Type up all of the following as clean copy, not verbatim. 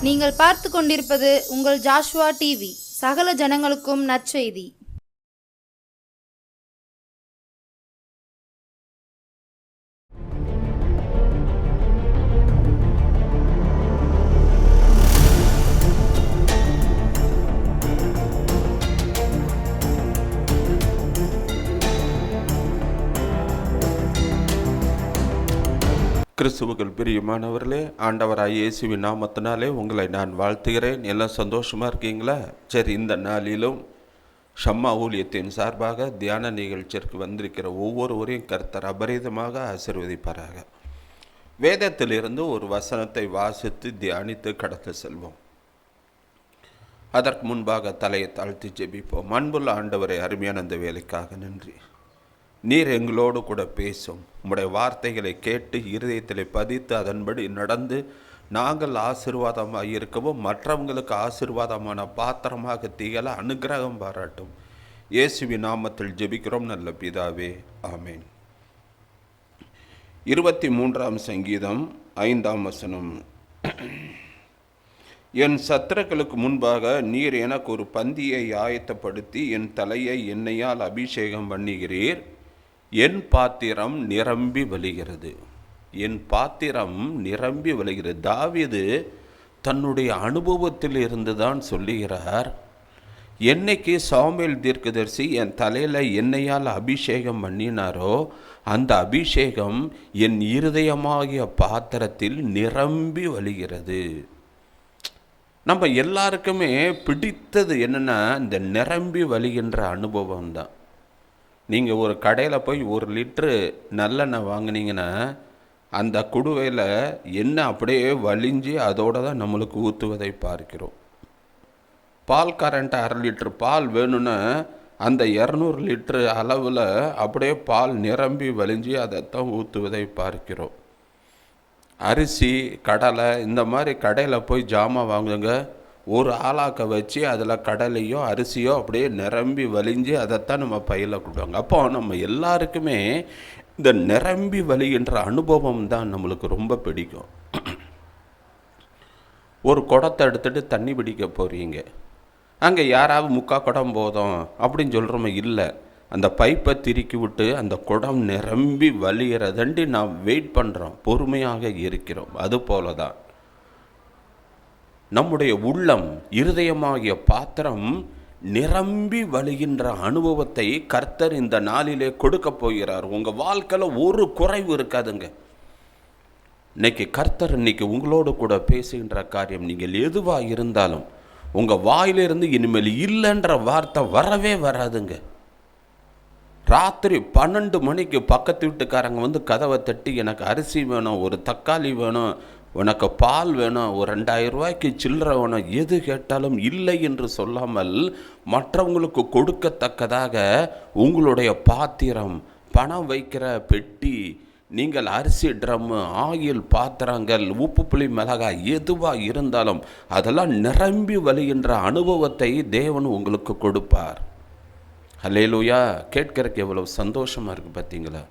நீங்கள் பார்த்து கொண்டிருப்பது உங்கள் ஜாஷுவா டிவி. சகல ஜனங்களுக்கும் நற்செய்தி. கிறிஸ்துவுக்குள் பிரியமானவர்களே, ஆண்டவராய் இயேசுவின் நாமத்தினாலே உங்களை நான் வாழ்த்துகிறேன். எல்லாம் சந்தோஷமாக இருக்கீங்களா? சரி, இந்த நாளிலும் ஷம்மா ஊழியத்தின் சார்பாக தியான நிகழ்ச்சிக்கு வந்திருக்கிற ஒவ்வொருவரையும் கர்த்தர் அபரிதமாக ஆசீர்வதிப்பாராக. வேதத்திலிருந்து ஒரு வசனத்தை வாசித்து தியானித்து கடந்து செல்வோம். அதற்கு முன்பாக தலையை தாழ்த்தி ஜெபிப்போம். அன்புள்ள ஆண்டவரை, அருமையான அந்த வேலைக்காக நன்றி. நீர் எங்களோடு கூட பேசும். உம்முடைய வார்த்தைகளை கேட்டு இருதயத்தில் பதித்து அதன்படி நடந்து நாங்கள் ஆசீர்வாதமாக இருக்கவும் மற்றவங்களுக்கு ஆசீர்வாதமான பாத்திரமாக திகழ அனுக்கிரகம் பாராட்டும். இயேசுவின் நாமத்தில் ஜெபிக்கிறோம் நல்ல பிதாவே, ஆமேன். 23ஆம் சங்கீதம் 5ஆம் வசனம். என் சத்துருக்களுக்கு முன்பாக நீர் எனக்கு ஒரு பந்தியை ஆயத்தப்படுத்தி என் தலையை எண்ணெயால் அபிஷேகம் பண்ணுகிறீர். என் பாத்திரம் நிரம்பி வழிகிறது. என் பாத்திரம் நிரம்பி வழிகிறது. தாவீது தன்னுடைய அனுபவத்தில் இருந்து தான் சொல்லுகிறார். என்னைக்கு சாமுவேல் தீர்க்கதரிசி என் தலையில் எண்ணெயால் அபிஷேகம் பண்ணினாரோ அந்த அபிஷேகம் என் இருதயமாகிய பாத்திரத்தில் நிரம்பி வழிகிறது. நம்ம எல்லாருக்குமே பிடித்தது என்னென்னா இந்த நிரம்பி வழிகின்ற அனுபவம் தான். நீங்கள் ஒரு கடையில் போய் 1 லிட்ரு நல்லெண்ணெய் வாங்கினீங்கன்னா அந்த குடுவையில் எண்ணெய் அப்படியே வலிஞ்சு அதோடு தான் நம்மளுக்கு ஊற்றுவதை பார்க்கிறோம். பால் கரண்ட் 1/2 லிட்ரு பால் வேணும்னா அந்த 200 லிட்ரு அளவில் அப்படியே பால் நிரம்பி வலிஞ்சு அதைத்தான் ஊற்றுவதை பார்க்கிறோம். அரிசி, கடலை, இந்த மாதிரி கடையில் போய் ஜாமான் வாங்குங்க, ஒரு ஆளாக்க வச்சு அதில் கடலையோ அரிசியோ அப்படியே நிரம்பி வலிஞ்சு அதைத்தான் நம்ம பையில் கொடுப்பாங்க. அப்போ நம்ம எல்லாருக்குமே இந்த நிரம்பி வலிகின்ற அனுபவம் தான் நம்மளுக்கு ரொம்ப பிடிக்கும். ஒரு குடத்தை எடுத்துகிட்டு தண்ணி பிடிக்க போகிறீங்க, அங்கே யாராவது 3/4 குடம் போதும் அப்படின்னு சொல்கிறோமே, இல்லை, அந்த பைப்பை திருக்கி விட்டு அந்த குடம் நிரம்பி வலிகிறதண்டி நாம் வெயிட் பண்ணுறோம், பொறுமையாக இருக்கிறோம். அது போல தான் நம்முடைய உள்ளம், இருதயமாகிய பாத்திரம் நிரம்பி வழிகின்ற அனுபவத்தை கர்த்தர் இந்த நாளிலே கொடுக்க போகிறார். உங்கள் வாழ்க்கையில் ஒரு குறைவு இருக்காதுங்க. இன்னைக்கு கர்த்தர் உங்களோடு கூட பேசுகின்ற காரியம், நீங்கள் எதுவாக இருந்தாலும் உங்கள் வாயிலிருந்து இனிமேல் இல்லைன்ற வார்த்தை வரவே வராதுங்க. ராத்திரி 12 மணிக்கு பக்கத்து வீட்டுக்காரங்க வந்து கதவை தட்டி, எனக்கு அரிசி வேணும், ஒரு தக்காளி வேணும், உனக்கு பால் வேணும், ஒரு 2000 ரூபாய்க்கு சில்லறை வேணும், எது கேட்டாலும் இல்லை என்று சொல்லாமல் மற்றவங்களுக்கு கொடுக்கத்தக்கதாக உங்களுடைய பாத்திரம், பணம் வைக்கிற பெட்டி, நீங்கள் அரிசி ட்ரம்மு, ஆயில் பாத்திரங்கள், உப்பு புளி மிளகாய் எதுவாக இருந்தாலும் அதெல்லாம் நிரம்பி வழிகின்ற அனுபவத்தை தேவன் உங்களுக்கு கொடுப்பார். அல்லேலூயா! கேட்கறக்கு எவ்வளவு சந்தோஷமாக இருக்குது பார்த்தீங்களா?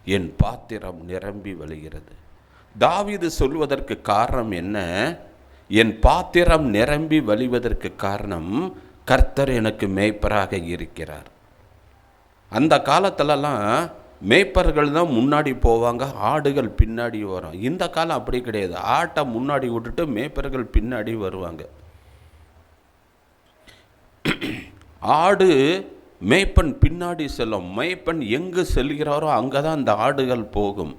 என் பாத்திரம் நிரம்பி வழிகிறது. தாவீது சொல்வதற்கு காரணம் என்ன? என் பாத்திரம் நிரம்பி வழிவதற்கு காரணம் கர்த்தர் எனக்கு மேய்ப்பராக இருக்கிறார். அந்த காலத்திலலாம் மேய்ப்பர்கள் தான் முன்னாடி போவாங்க, ஆடுகள் பின்னாடி வரும். இந்த காலம் அப்படி கிடையாது. ஆட்டை முன்னாடி விட்டுட்டு மேய்ப்பர்கள் பின்னாடி வருவாங்க. ஆடு மேய்ப்பன் பின்னாடி செல்லும். மேய்ப்பன் எங்கு செல்கிறாரோ அங்கே தான் அந்த ஆடுகள் போகும்.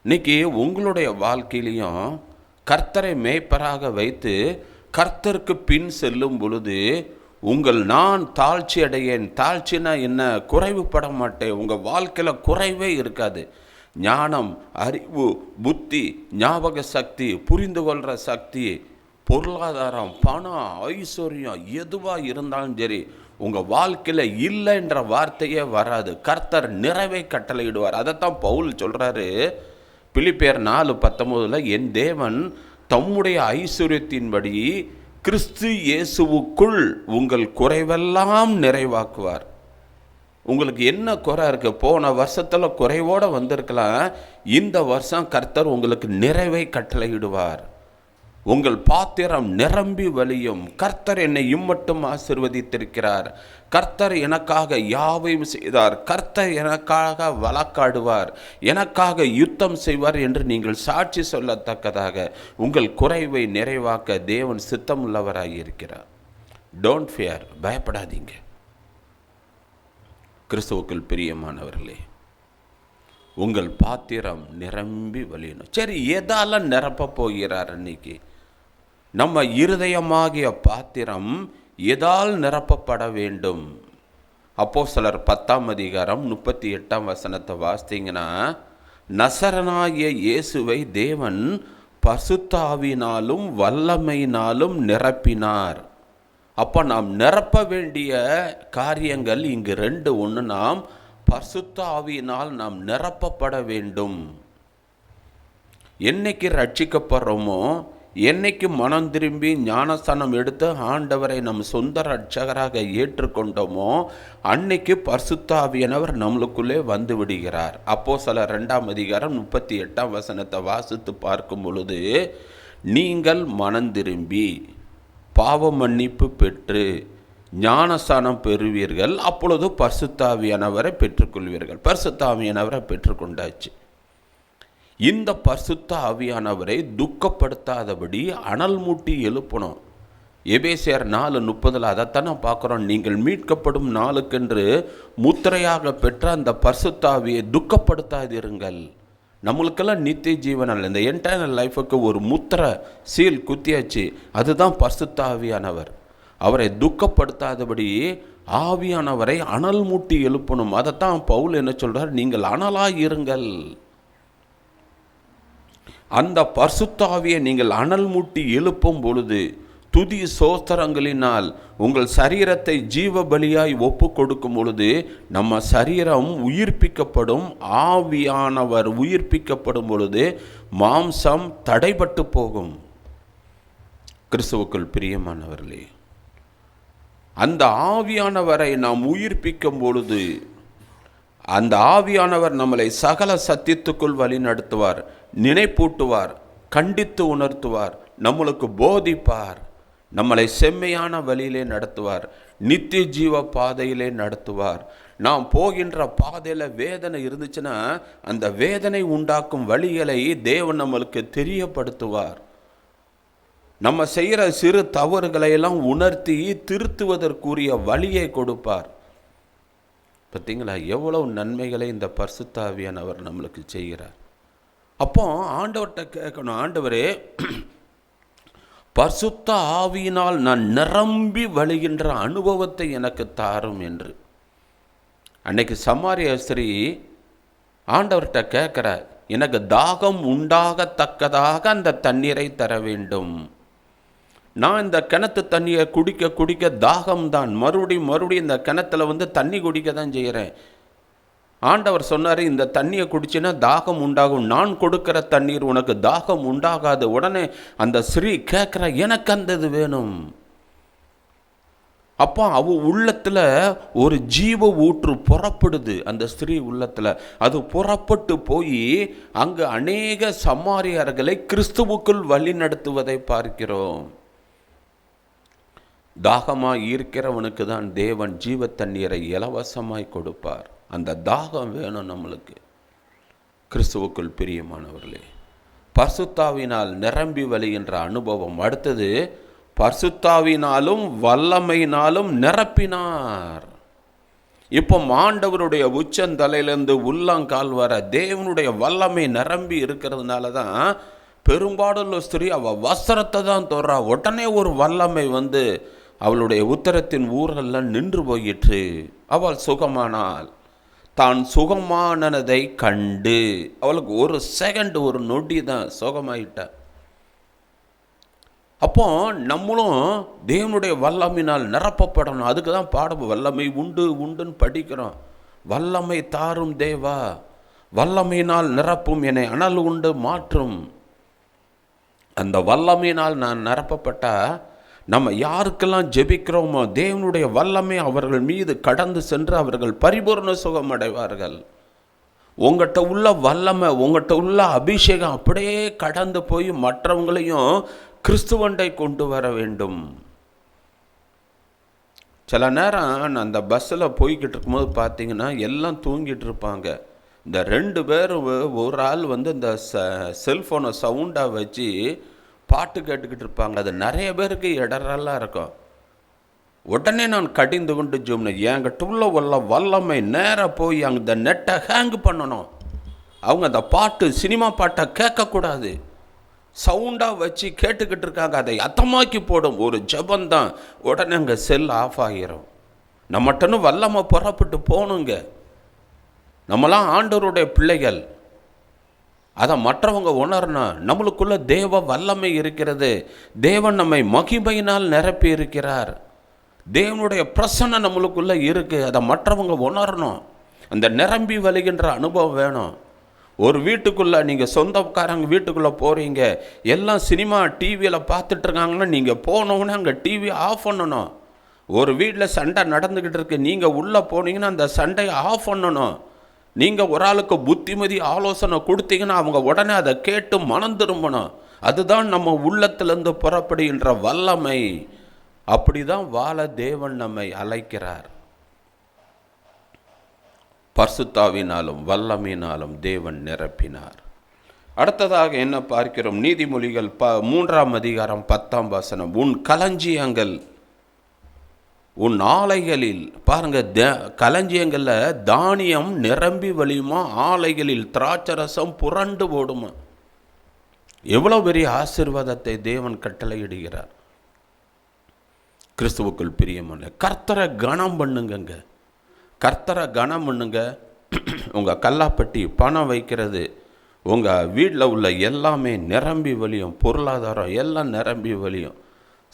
இன்னைக்கு உங்களுடைய வாழ்க்கையிலையும் கர்த்தரை மேய்ப்பராக வைத்து கர்த்தருக்கு பின் செல்லும் பொழுது நான் தாழ்ச்சி அடையேன். தாழ்ச்சினா என்ன? குறைவுபட மாட்டேன். உங்கள் வாழ்க்கையில் குறைவே இருக்காது. ஞானம், அறிவு, புத்தி, ஞாபக சக்தி, புரிந்து கொள்கிற சக்தி, பொருளாதாரம், பணம், ஐஸ்வர்யம் எதுவாக இருந்தாலும் சரி, உங்கள் வாழ்க்கையில் இல்லைன்ற வார்த்தையே வராது. கர்த்தர் நிறைவை கட்டளையிடுவார். அதைத்தான் பவுல் சொல்கிறாரு பிலிப்பியர் 4:19, என் தேவன் தம்முடைய ஐஸ்வர்யத்தின்படி கிறிஸ்து இயேசுவுக்குள் உங்கள் குறைவெல்லாம் நிறைவாக்குவார். உங்களுக்கு என்ன குறை இருக்குது? போன வருஷத்தில் குறைவோடு வந்திருக்கலாம், இந்த வருஷம் கர்த்தர் உங்களுக்கு நிறைவை கட்டளையிடுவார். உங்கள் பாத்திரம் நிரம்பி வழியும். கர்த்தர் என்னை இம்மட்டும் ஆசீர்வதித்திருக்கிறார். கர்த்தர் எனக்காக யாவையும் செய்தார். கர்த்தர் எனக்காக வழக்காடுவார், எனக்காக யுத்தம் செய்வார் என்று நீங்கள் சாட்சி சொல்லத்தக்கதாக உங்கள் குறைவை நிறைவாக்க தேவன் சித்தமுள்ளவராக இருக்கிறார். டோன்ட் ஃபியர், பயப்படாதீங்க. கிறிஸ்துவுக்குள் பிரியமானவர்களே, உங்கள் பாத்திரம் நிரம்பி வழியணும். சரி, எதால நிரப்ப போகிறார்? அன்னைக்கு நம்ம இருதயமாகிய பாத்திரம் எதால் நிரப்பப்பட வேண்டும்? அப்போஸ்தலர் 10:38 வாசித்தீங்கன்னா, நசரனாகிய இயேசுவை தேவன் பரிசுத்தாவினாலும் வல்லமையினாலும் நிரப்பினார். அப்போ நாம் நிரப்ப வேண்டிய காரியங்கள் இங்கு 2. ஒன்று, நாம் பரிசுத்த ஆவியினால் நாம் நிரப்பப்பட வேண்டும். என்னைக்கு ரட்சிக்கப்படுறோமோ, என்னைக்கு மனம் திரும்பி ஞானஸ்தானம் எடுத்து ஆண்டவரை நம் சொந்த ரட்சகராக ஏற்றுக்கொண்டோமோ, அன்னைக்கு பரிசுத்த ஆவியானவர் நம்மளுக்குள்ளே வந்து விடுகிறார். அப்போஸ்தலர் 2:38 வாசித்து பார்க்கும் பொழுது, நீங்கள் மனம் திரும்பி பாவ மன்னிப்பு பெற்று ஞானஸ்தானம் பெறுவீர்கள், அப்பொழுது பரிசுத்த ஆவியானவரை பெற்றுக்கொள்வீர்கள். பரிசுத்த ஆவியானவரை பெற்றுக்கொண்டாச்சு. இந்த பரிசுத்த ஆவியானவரை துக்கப்படுத்தாதபடி அனல் மூட்டி எழுப்பணும். எபேசியர் 4:30 அதைத்தானே பார்க்குறோம். நீங்கள் மீட்கப்படும் நாளுக்கென்று முத்திரையாக பெற்ற அந்த பரிசுத்த ஆவியை துக்கப்படுத்தாதிருங்கள். நம்மளுக்கெல்லாம் நித்திய ஜீவன் அல்ல, இந்த என்டையர் லைஃபுக்கு ஒரு முத்திரை சீல் குத்தியாச்சு. அதுதான் பரிசுத்த ஆவியானவர். அவரை துக்கப்படுத்தாதபடி ஆவியானவரை அனல் மூட்டி எழுப்பணும். அதைத்தான் பவுல் என்ன சொல்றார்? நீங்கள் அனலாய் இருங்கள். அந்த பரிசுத்த ஆவியை நீங்கள் அனல் மூட்டி எழுப்பும் பொழுது துதி சோஸ்திரங்களினால் உங்கள் சரீரத்தை ஜீவ பலியாய் ஒப்பு கொடுக்கும் பொழுது நம்ம சரீரம் உயிர்ப்பிக்கப்படும். ஆவியானவர் உயிர்ப்பிக்கப்படும் பொழுது மாம்சம் தடைபட்டு போகும். கிறிஸ்துவுக்குள் பிரியமானவர்களே, அந்த ஆவியானவரை நாம் உயிர்ப்பிக்கும் பொழுது அந்த ஆவியானவர் நம்மளை சகல சத்தியத்துக்குள் வழி நடத்துவார், நினைப்பூட்டுவார், கண்டித்து உணர்த்துவார், நம்மளுக்கு போதிப்பார், நம்மளை செம்மையான வழியிலே நடத்துவார், நித்திய ஜீவ பாதையிலே நடத்துவார். நாம் போகின்ற பாதையில் வேதனை இருந்துச்சுன்னா அந்த வேதனை உண்டாக்கும் வழிகளை தேவன் நம்மளுக்கு தெரியப்படுத்துவார். நம்ம செய்கிற சிறு தவறுகளையெல்லாம் உணர்த்தி திருத்துவதற்குரிய வழியை கொடுப்பார். பார்த்தீங்களா எவ்வளவு நன்மைகளை இந்த பரிசுத்த ஆவியானவர் நம்மளுக்கு செய்கிறார். அப்போ ஆண்டவர்கிட்ட கேட்கணும், ஆண்டவரே பரிசுத்த ஆவியினால் நான் நிரம்பி வழிகின்ற அனுபவத்தை எனக்கு தாரும் என்று. அன்னைக்கு சமாரிய ஸ்திரீ ஆண்டவர்கிட்ட கேட்குறார், எனக்கு தாகம் உண்டாகத்தக்கதாக அந்த தண்ணீரை தர வேண்டும். நான் இந்த கிணத்து தண்ணியை குடிக்க குடிக்க தாகம்தான், மறுபடியும் இந்த கிணத்துல தண்ணி குடிக்க தான் செய்கிறேன். ஆண்டவர் சொன்னார், இந்த தண்ணியை குடிச்சின்னா தாகம் உண்டாகும், நான் கொடுக்கிற தண்ணீர் உனக்கு தாகம் உண்டாகாது. உடனே அந்த ஸ்ரீ கேட்குற, எனக்கு அந்த இது வேணும். அப்போ அவ உள்ளத்தில் ஒரு ஜீவ ஊற்று புறப்படுது. அந்த ஸ்திரீ உள்ளத்தில் அது புறப்பட்டு போய் அங்கு அநேக சமாரியர்களை கிறிஸ்துவுக்குள் வழி நடத்துவதை பார்க்கிறோம். தாகமாய் இருக்கிறவனுக்கு தான் தேவன் ஜீவ தண்ணீரை இலவசமாய் கொடுப்பார். அந்த தாகம் வேணும் நம்மளுக்கு. கிறிஸ்துவுக்குள் பிரியமானவர்களே, பரிசுத்தாவினால் நிரம்பி வழிகின்ற அனுபவம். அடுத்தது, பரிசுத்தாவினாலும் வல்லமையினாலும் நிரப்பினார். இப்போ ஆண்டவருடைய உச்சந்தலையிலிருந்து உள்ளங்கால் வர தேவனுடைய வல்லமை நிரம்பி இருக்கிறதுனால தான் பெரும்பாடுள்ள ஸ்திரீ அவள் வஸ்திரத்தை தான் தொடுறா. உடனே ஒரு வல்லமை அவளுடைய உத்தரத்தின் ஊரெல்லாம் நின்று போயிற்று. அவள் சுகமானாள். தான் சுகமானதை கண்டு அவளுக்கு ஒரு செகண்ட், ஒரு நொடி தான் சுகமாயிட்டாள். அப்போ நம்மளும் தேவனுடைய வல்லமையினால் நிரப்பப்படணும். அதுக்கு தான் பாடம், வல்லமை உண்டு உண்டுன்னு படிக்கிறோம். வல்லமை தாரும் தேவா, வல்லமையினால் நிரப்பும், என்னை அனல் உண்டு மாற்றும். அந்த வல்லமையினால் நான் நிரப்பப்பட்டா நம்ம யாருக்கெல்லாம் ஜெபிக்கிறோமோ தேவனுடைய வல்லமை அவர்கள் மீது கடந்து சென்று அவர்கள் பரிபூர்ண சுகம் அடைவார்கள். உங்கள்கிட்ட உள்ள வல்லமை, உங்கள்கிட்ட உள்ள அபிஷேகம் அப்படியே கடந்து போய் மற்றவங்களையும் கிறிஸ்துவண்டை கொண்டு வர வேண்டும். சில நேரம் நான் அந்த பஸ்ஸில் போய்கிட்டு இருக்கும்போது பார்த்தீங்கன்னா எல்லாம் தூங்கிட்டு இருப்பாங்க. இந்த 2 பேர் ஒரு ஆள் இந்த செல்ஃபோனை சவுண்டாக வச்சு பாட்டு கேட்டுக்கிட்டு இருப்பாங்க. அது நிறைய பேருக்கு இடரெல்லாம் இருக்கும். உடனே நான் கடிந்து கொண்டு ஜோம்னேன், என்கிட்ட உள்ள வல்லமை நேராக போய் அந்த நெட்டை ஹேங் பண்ணணும். அவங்க அந்த பாட்டு சினிமா பாட்டை கேட்கக்கூடாது, சவுண்டாக வச்சு கேட்டுக்கிட்டு இருக்காங்க, அதை அத்தமாக்கி போடும் ஒரு ஜபந்தான். உடனே அங்கே செல் ஆஃப் ஆகிரும். நம்மட்டன்னு வல்லமை புறப்பட்டு போகணுங்க. நம்மளாம் ஆண்டவருடைய பிள்ளைகள். அதை மற்றவங்க உணரணும். நம்மளுக்குள்ள தேவ வல்லமை இருக்கிறது. தேவன் நம்மை மகிமையினால் நிரப்பி இருக்கிறார். தேவனுடைய பிரசன்னம் நம்மளுக்குள்ள இருக்கு. அதை மற்றவங்க உணரணும். அந்த நிரம்பி வழிகின்ற அனுபவம் வேணும். ஒரு வீட்டுக்குள்ளே நீங்கள் சொந்தக்காரங்க வீட்டுக்குள்ளே போகிறீங்க, எல்லாம் சினிமா டிவியில் பார்த்துட்ருக்காங்கன்னா நீங்கள் போனோன்னே அங்கே டிவி ஆஃப் பண்ணணும். ஒரு வீட்டில் சண்டை நடந்துக்கிட்டு இருக்கு, நீங்கள் உள்ளே போனீங்கன்னா அந்த சண்டையை ஆஃப் பண்ணணும். நீங்கள் ஒரு ஆளுக்கு புத்திமதி ஆலோசனை கொடுத்தீங்கன்னா அவங்க உடனே அதை கேட்டு மனம் திரும்பணும். அதுதான் நம்ம உள்ளத்திலேருந்து புறப்படுகின்ற வல்லமை. அப்படி தான் வாழ தேவன் நம்மை அழைக்கிறார். பரிசுத்தாவினாலும் வல்லமையினாலும் தேவன் நிரப்பினார். அடுத்ததாக என்ன பார்க்கிறோம்? நீதிமொழிகள் 3ஆம் அதிகாரம் 10ஆம் வசனம். உன் களஞ்சியங்கள், உன் ஆலைகளில் பாருங்க, களஞ்சியங்களில் தானியம் நிரம்பி வழியுமா, ஆலைகளில் திராட்சரசம் புரண்டு ஓடுமா. எவ்வளோ பெரிய ஆசீர்வாதத்தை தேவன் கட்டளையிடுகிறார். கிறிஸ்துவுக்குள் பிரியமான கர்த்தரை கனம் பண்ணுங்க. கர்த்தரை கனம் பண்ணுங்க. உங்கள் கல்லாப்பட்டி பணம் வைக்கிறது, உங்கள் வீட்டில் உள்ள எல்லாமே நிரம்பி வழியும். பொருளாதாரம் எல்லாம் நிரம்பி வழியும்.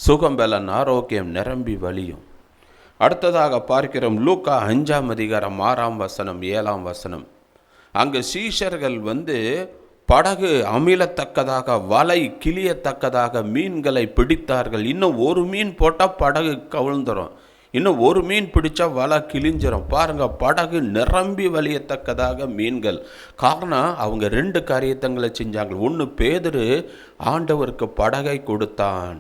சுகம் பலன் ஆரோக்கியம் நிரம்பி வழியும். அடுத்ததாக பார்க்கிறோம் லூக்கா 5ஆம் அதிகாரம் 6ஆம் வசனம் 7ஆம் வசனம். அங்கு சீஷர்கள் படகு அமிலத்தக்கதாக வலை கிளியத்தக்கதாக மீன்களை பிடித்தார்கள். இன்னும் ஒரு மீன் போட்டால் படகு கவிழ்ந்துடும், இன்னும் ஒரு மீன் பிடிச்சா வலை கிழிஞ்சிரும். பாருங்க, படகு நிரம்பி வலியத்தக்கதாக மீன்கள். காரணம், அவங்க 2 காரியத்தங்களை செஞ்சாங்க. ஒன்று, பேதுரு ஆண்டவருக்கு படகை கொடுத்தான்.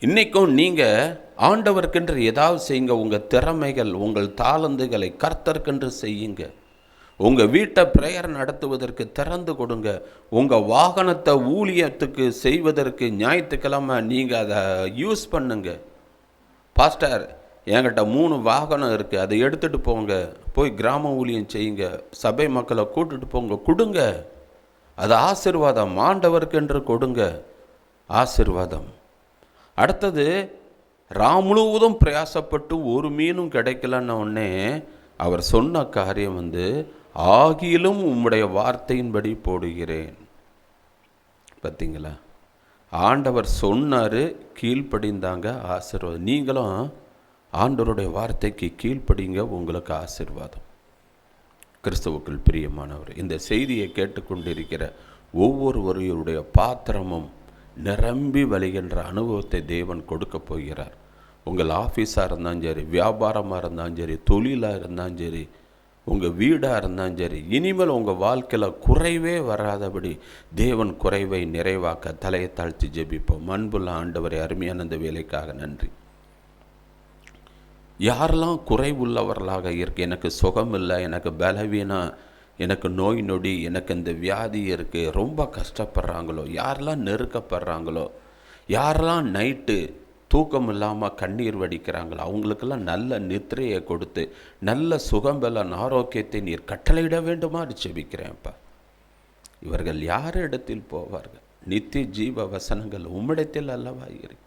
இன்னைக்கும் நீங்கள் ஆண்டவருக்கென்று ஏதாவது செய்யுங்க. உங்கள் திறமைகள், உங்கள் தாளந்துகளை கர்த்தருக்கென்று செய்யுங்க. உங்கள் வீட்டை பிரேயர் நடத்துவதற்கு திறந்து கொடுங்க. உங்கள் வாகனத்தை ஊழியத்துக்கு செய்வதற்கு ஞாயிற்றுக்கிழமை நீங்கள் அதை யூஸ் பண்ணுங்க. பாஸ்டர், என்கிட்ட 3 வாகனம் இருக்குது, அதை எடுத்துகிட்டு போங்க, போய் கிராம ஊழியம் செய்யுங்க, சபை மக்களை கூட்டுட்டு போங்க, கொடுங்க. அது ஆசீர்வாதம். ஆண்டவருக்கென்று கொடுங்க, ஆசீர்வாதம். அடுத்தது, முழுவதும் பிரயாசப்பட்டு ஒரு மீனும் கிடைக்கலன்ன உடனே அவர் சொன்ன காரியம் ஆகிலும் உம்முடைய வார்த்தையின்படி போடுகிறேன். பார்த்தீங்களா, ஆண்டவர் சொன்னார், கீழ்ப்படிந்தாங்க, ஆசீர்வாதம். நீங்களும் ஆண்டவருடைய வார்த்தைக்கு கீழ்ப்படிங்க, உங்களுக்கு ஆசீர்வாதம். கிறிஸ்துவுக்குள் பிரியமானவர், இந்த செய்தியை கேட்டுக்கொண்டிருக்கிற ஒவ்வொருவருடைய பாத்திரமும் நிரம்பி வழிகின்ற அனுபவத்தை தேவன் கொடுக்க போகிறார். உங்கள் ஆஃபீஸாக இருந்தாலும் சரி, வியாபாரமாக இருந்தாலும் சரி, தொழிலாக இருந்தாலும் சரி, உங்கள் வீடாக இருந்தாலும் சரி, இனிமேல் உங்கள் வாழ்க்கையில் குறைவே வராதபடி தேவன் குறைவை நிறைவாக்க தலையை தாழ்த்தி ஜெபிப்போம். அன்புள்ள ஆண்டவரை, அருமையான இந்த வேலைக்காக நன்றி. யாரெல்லாம் குறைவுள்ளவர்களாக இருக்கு, எனக்கு சுகம் இல்லை, எனக்கு பலவீனம், எனக்கு நோய் நொடி, எனக்கு இந்த வியாதி இருக்குது, ரொம்ப கஷ்டப்படுறாங்களோ, யாரெல்லாம் நெருக்கப்படுறாங்களோ, யாரெல்லாம் நைட்டு தூக்கம் இல்லாமல் கண்ணீர் வடிக்கிறாங்களோ, அவங்களுக்கெல்லாம் நல்ல நித்திரையை கொடுத்து நல்ல சுகம்பலன் ஆரோக்கியத்தை நீர் கட்டளையிட வேண்டுமா ஜெபிக்கிறேன்ப்பா. இவர்கள் யார் இடத்தில் போவார்கள்? நித்திய ஜீவ வசனங்கள் உம்மிடத்தில் அல்லவா இருக்கு.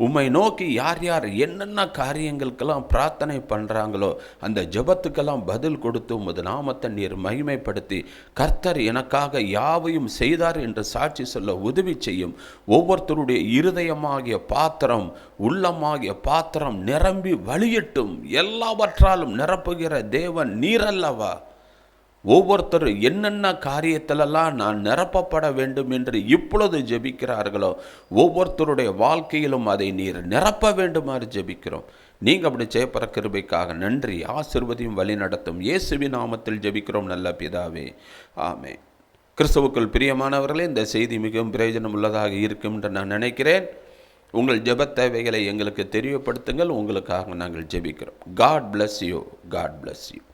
உம்மை நோக்கி யார் யார் என்னென்ன காரியங்களுக்கெல்லாம் பிரார்த்தனை பண்ணுறாங்களோ அந்த ஜெபத்துக்கெல்லாம் பதில் கொடுத்து உமது நாமத்தை நீர் மகிமைப்படுத்தி கர்த்தர் எனக்காக யாவையும் செய்தார் என்று சாட்சி சொல்ல உதவி செய்யும். ஒவ்வொருத்தருடைய இருதயமாகிய பாத்திரம், உள்ளமாகிய பாத்திரம் நிரம்பி வழியட்டும். எல்லாவற்றாலும் நிரப்புகிற தேவன் நீரல்லவா. ஒவ்வொருத்தரும் என்னென்ன காரியத்திலெல்லாம் நான் நிரப்பப்பட வேண்டும் என்று இப்பொழுது ஜெபிக்கிறார்களோ ஒவ்வொருத்தருடைய வாழ்க்கையிலும் அதை நீர் நிரப்ப வேண்டுமாறு ஜெபிக்கிறோம். நீங்கள் அப்படி செய்யப்படுற கிருபைக்காக நன்றி. ஆசீர்வதியும் வழி நடத்தும். இயேசுவின் நாமத்தில் ஜெபிக்கிறோம் நல்ல பிதாவே, ஆமென். கிறிஸ்துவுக்குள் பிரியமானவர்களே, இந்த செய்தி மிகவும் பிரயோஜனம் உள்ளதாக இருக்கும் என்று நான் நினைக்கிறேன். உங்கள் ஜெபத் தேவைகளை எங்களுக்கு தெரியப்படுத்துங்கள். உங்களுக்காக நாங்கள் ஜெபிக்கிறோம். God bless you. God bless you.